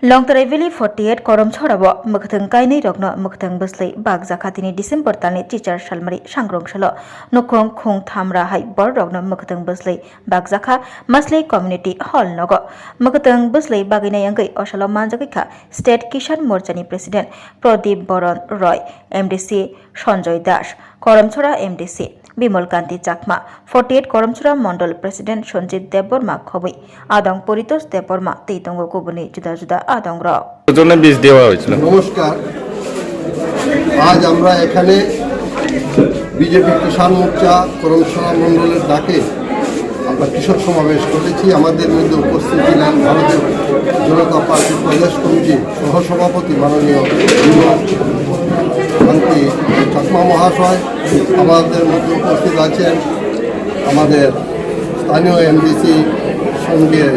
Longtarai Valley 48 korom chorabo mukthang kainai rokno mukthang buslai bag jakhatini December talni teacher salmari sangrong salo nokong khung thamra hai bor rokno mukthang buslai bag jakha maslai community hall nogo mukthang buslai baginai angai osalo manjakika state kisan morcha ni president Pradip Boron Roy MDC Sanjoy Das koromchora MDC Bimol Kanti Chakma 48 Koromchura Mondol President Sanjit Deborma Khobui Adong Poritos Deborma Teitongo Kubuni Juda Juda Adong Ro জন্য বীজ দেওয়া হয়েছিল। নমস্কার, আজ আমরা এখানে BJP কিষাণ মোর্চা করমছড়া মণ্ডলের ডাকে আমরা কৃষক সমাবেশ করেছি। আমাদের মধ্যে উপস্থিত ছিলেন ভারতের জনতা পার্টির প্রদেশ কমিটির সহসভাপতি মাননীয় বিমল কান্তি চাকমা মহাশয়, আমাদের মধ্যে উপস্থিত আছেন আমাদের স্থানীয় এমডিসি সঞ্জয়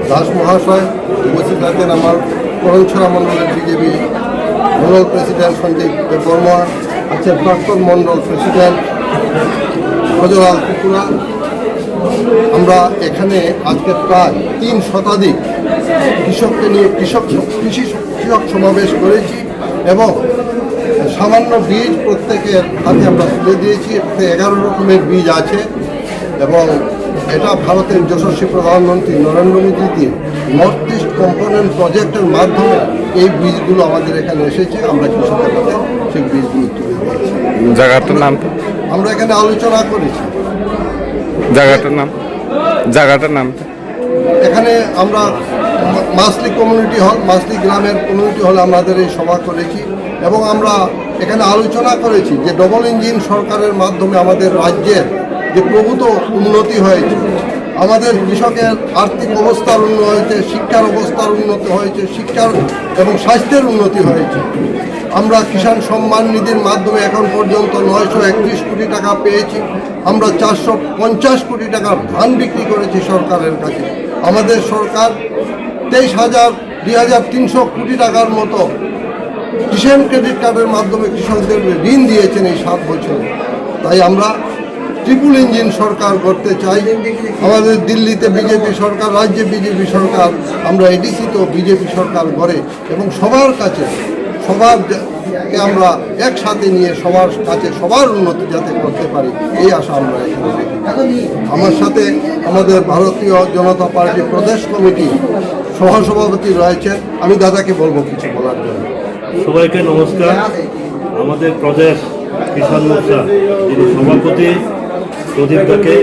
দাস মহাশয়, উপস্থিত আছেন আমার করমছড়া মণ্ডলের বিজেপি মন্ডল প্রেসিডেন্ট সঞ্জীব দেববর্মা, আছেন প্রাক্তন মন্ডল প্রেসিডেন্ট ফজলাল কুকুরা। আমরা এখানে আজকে প্রায় 3 শতাধিক কৃষককে নিয়ে কৃষক সমাবেশ করেছি এবং সামান্য বীজ প্রত্যেকের হাতে আমরা তুলে দিয়েছি। এতে 11 রকমের বীজ আছে এবং এটা ভারতের যশস্বী প্রধানমন্ত্রী নরেন্দ্র মোদীজির নর্থ ইস্ট কম্পোনেন্ট প্রজেক্টের মাধ্যমে এই বীজগুলো আমাদের এখানে এসেছে। আমরা কৃষকের হাতে সেই বীজগুলো তুলে দিয়েছি। জায়গাটার নাম আমরা এখানে আলোচনা করেছি। জায়গাটার নাম এখানে আমরা মাসলি কমিউনিটি হল, মাসলি গ্রামের কমিউনিটি হলে আমাদের এই সভা করেছি এবং আমরা এখানে আলোচনা করেছি যে ডবল ইঞ্জিন সরকারের মাধ্যমে আমাদের রাজ্যের যে প্রভূত উন্নতি হয়েছে, আমাদের কৃষকের আর্থিক অবস্থার উন্নতি হয়েছে, শিক্ষার অবস্থার উন্নতি হয়েছে, শিক্ষার এবং স্বাস্থ্যের উন্নতি হয়েছে। আমরা কিষাণ সম্মান নিধির মাধ্যমে এখন পর্যন্ত 931 কোটি টাকা পেয়েছি। আমরা 450 কোটি টাকার ধান বিক্রি করেছি সরকারের কাছে। আমাদের সরকার 23,300 কোটি টাকার মতো কিষাণ ক্রেডিট কার্ডের মাধ্যমে কৃষকদের ঋণ দিয়েছেন এই 7 বছরে। তাই আমরা ট্রিপল ইঞ্জিন সরকার করতে চাই। আমাদের দিল্লিতে বিজেপি সরকার, রাজ্যে বিজেপি সরকার, আমরা এডিসিতেও বিজেপি সরকার গড়ে এবং সবার কাছে সবারকে আমরা একসাথে নিয়ে সবার কাছে সবার উন্নতি যাতে করতে পারি এই আশা আমরা এখানে রেখি। আমার সাথে আমাদের ভারতীয় জনতা পার্টির প্রদেশ কমিটি সহসভাপতি রয়েছেন। আমি দাদাকে বলবো কিছু বলার জন্য। সবাইকে নমস্কার। আমাদের প্রদেশ কিষাণ মোর্চা যিনি সভাপতি প্রদীপ দাকে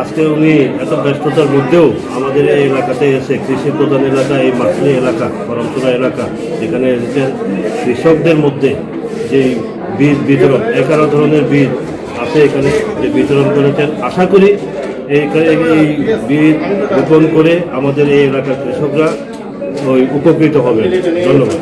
আজকে উনি এত ব্যস্ততার মধ্যেও আমাদের এই এলাকাতে এসে কৃষি প্রধান এলাকা, এই মাসলি এলাকা, করমছড়া এলাকা, যেখানে এসেছেন কৃষকদের মধ্যে যে বীজ বিতরণ 11 ধরনের বীজ আছে এখানে যে বিতরণ করেছেন। আশা করি এই বীজ রোপণ করে আমাদের এই এলাকার কৃষকরা উপকৃত হবে। ধন্যবাদ।